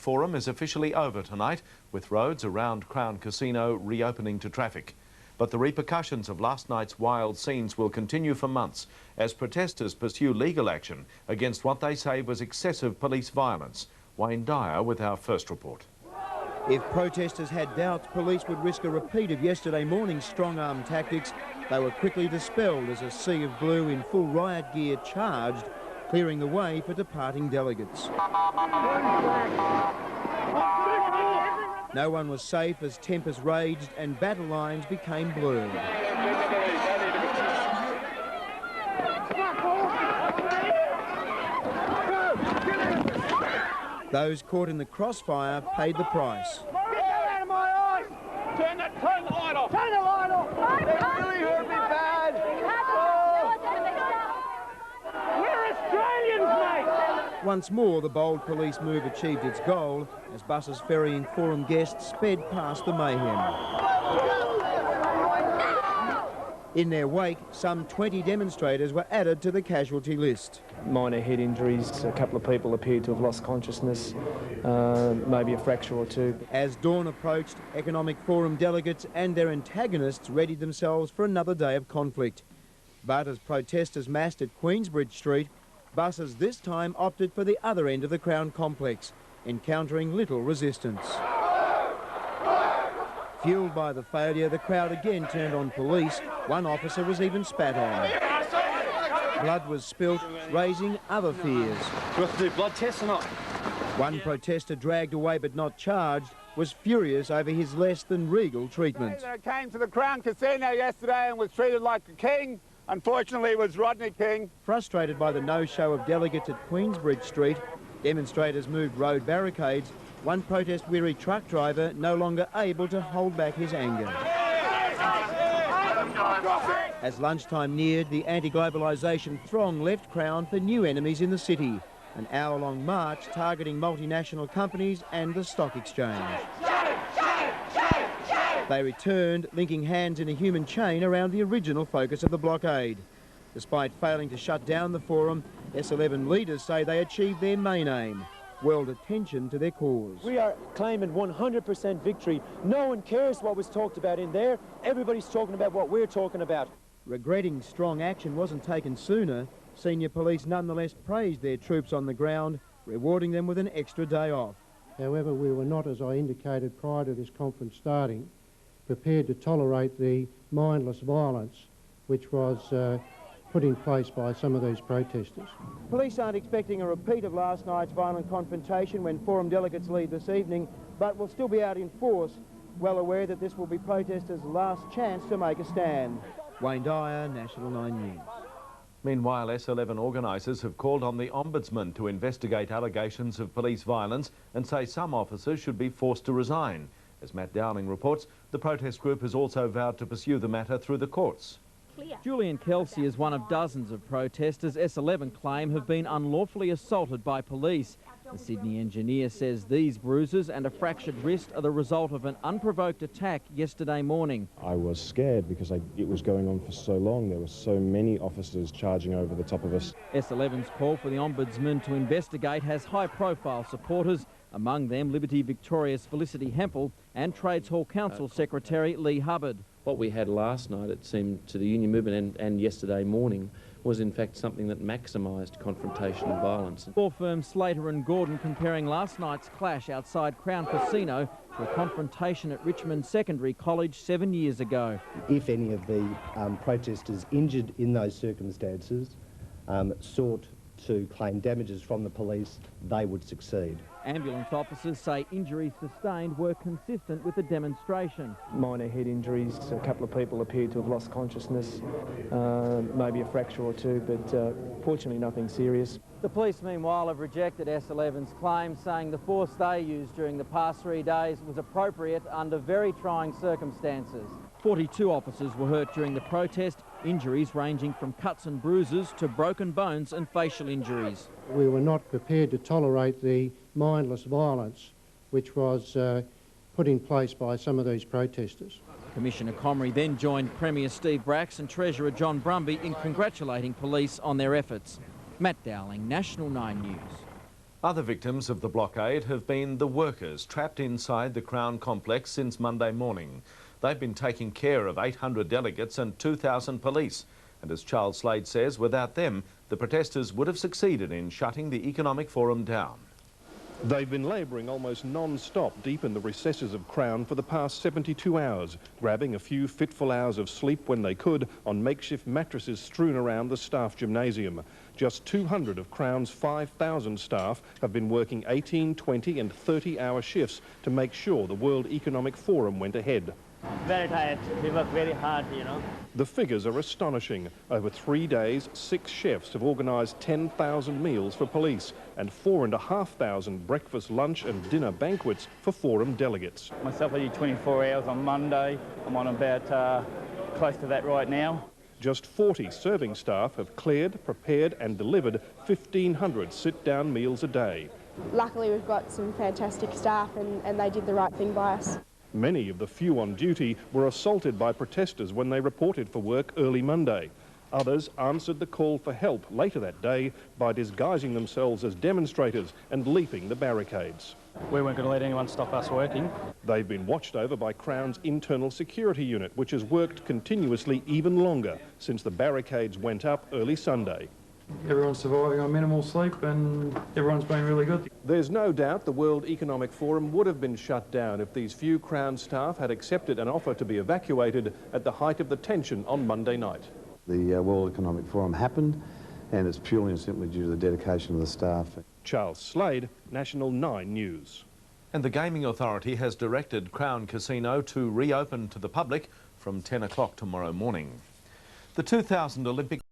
Forum is officially over tonight, with roads around Crown Casino reopening to traffic. But the repercussions of last night's wild scenes will continue for months as protesters pursue legal action against what they say was excessive police violence. Wayne Dyer with our first report. If protesters had doubts police would risk a repeat of yesterday morning's strong-arm tactics, they were quickly dispelled as a sea of blue in full riot gear charged, clearing the way for departing delegates. No one was safe as tempers raged and battle lines became blurred. Those caught in the crossfire paid the price. Get out of my eyes! Turn the light off! Turn the light off! They really hurt me bad! We're Australians, mate! Once more, the bold police move achieved its goal as buses ferrying Forum guests sped past the mayhem. In their wake, some 20 demonstrators were added to the casualty list. Minor head injuries, a couple of people appeared to have lost consciousness, maybe a fracture or two. As dawn approached, Economic Forum delegates and their antagonists readied themselves for another day of conflict. But as protesters massed at Queensbridge Street, buses this time opted for the other end of the Crown complex, encountering little resistance. Fueled by the failure, the crowd again turned on police. One officer was even spat on. Blood was spilt, raising other fears. Do we have to do blood tests or not? One protester dragged away but not charged was furious over his less than regal treatment. I came to the Crown Casino yesterday and was treated like a king. Unfortunately, it was Rodney King. Frustrated by the no-show of delegates at Queensbridge Street, demonstrators moved road barricades. One protest-weary truck driver no longer able to hold back his anger. As lunchtime neared, the anti-globalisation throng left Crown for new enemies in the city. An hour-long march targeting multinational companies and the stock exchange. They returned, linking hands in a human chain around the original focus of the blockade. Despite failing to shut down the Forum, S11 leaders say they achieved their main aim: world attention to their cause. We are claiming 100% victory. No one cares what was talked about in there. Everybody's talking about what we're talking about. Regretting strong action wasn't taken sooner, senior police nonetheless praised their troops on the ground, rewarding them with an extra day off. However, we were not, as I indicated prior to this conference starting, prepared to tolerate the mindless violence which was put in place by some of these protesters. Police aren't expecting a repeat of last night's violent confrontation when Forum delegates leave this evening, but will still be out in force, well aware that this will be protesters' last chance to make a stand. Wayne Dyer, National 9 News. Meanwhile, S11 organisers have called on the Ombudsman to investigate allegations of police violence and say some officers should be forced to resign. As Matt Dowling reports, the protest group has also vowed to pursue the matter through the courts. Julian Kelsey is one of dozens of protesters S11 claim have been unlawfully assaulted by police. The Sydney engineer says these bruises and a fractured wrist are the result of an unprovoked attack yesterday morning. I was scared because it was going on for so long. There were so many officers charging over the top of us. S11's call for the Ombudsman to investigate has high-profile supporters, among them Liberty Victoria's Felicity Hempel and Trades Hall Council Secretary Lee Hubbard. What we had last night, it seemed to the union movement and yesterday morning, was in fact something that maximised confrontation and violence. Law firm Slater and Gordon comparing last night's clash outside Crown Casino to a confrontation at Richmond Secondary College 7 years ago. If any of the protesters injured in those circumstances sought to claim damages from the police, they would succeed. Ambulance officers say injuries sustained were consistent with the demonstration. Minor head injuries, a couple of people appeared to have lost consciousness, maybe a fracture or two, but fortunately nothing serious. The police, meanwhile, have rejected S11's claim, saying the force they used during the past 3 days was appropriate under very trying circumstances. 42 officers were hurt during the protest, injuries ranging from cuts and bruises to broken bones and facial injuries. We were not prepared to tolerate the mindless violence which was put in place by some of these protesters. Commissioner Comrie then joined Premier Steve Bracks and Treasurer John Brumby in congratulating police on their efforts. Matt Dowling, National 9 News. Other victims of the blockade have been the workers trapped inside the Crown complex since Monday morning. They've been taking care of 800 delegates and 2,000 police. And as Charles Slade says, without them, the protesters would have succeeded in shutting the Economic Forum down. They've been labouring almost non-stop deep in the recesses of Crown for the past 72 hours, grabbing a few fitful hours of sleep when they could on makeshift mattresses strewn around the staff gymnasium. Just 200 of Crown's 5,000 staff have been working 18, 20 and 30-hour shifts to make sure the World Economic Forum went ahead. Very tired. We work very hard, you know. The figures are astonishing. Over 3 days, 6 chefs have organised 10,000 meals for police and 4,500 breakfast, lunch and dinner banquets for Forum delegates. Myself, I did 24 hours on Monday. I'm on about close to that right now. Just 40 serving staff have cleared, prepared and delivered 1,500 sit-down meals a day. Luckily, we've got some fantastic staff and they did the right thing by us. Many of the few on duty were assaulted by protesters when they reported for work early Monday. Others answered the call for help later that day by disguising themselves as demonstrators and leaping the barricades. We weren't going to let anyone stop us working. They've been watched over by Crown's internal security unit, which has worked continuously even longer since the barricades went up early Sunday. Everyone's surviving on minimal sleep and everyone's been really good. There's no doubt the World Economic Forum would have been shut down if these few Crown staff had accepted an offer to be evacuated at the height of the tension on Monday night. The World Economic Forum happened and it's purely and simply due to the dedication of the staff. Charles Slade, National 9 News. And the Gaming Authority has directed Crown Casino to reopen to the public from 10 o'clock tomorrow morning. The 2000 Olympic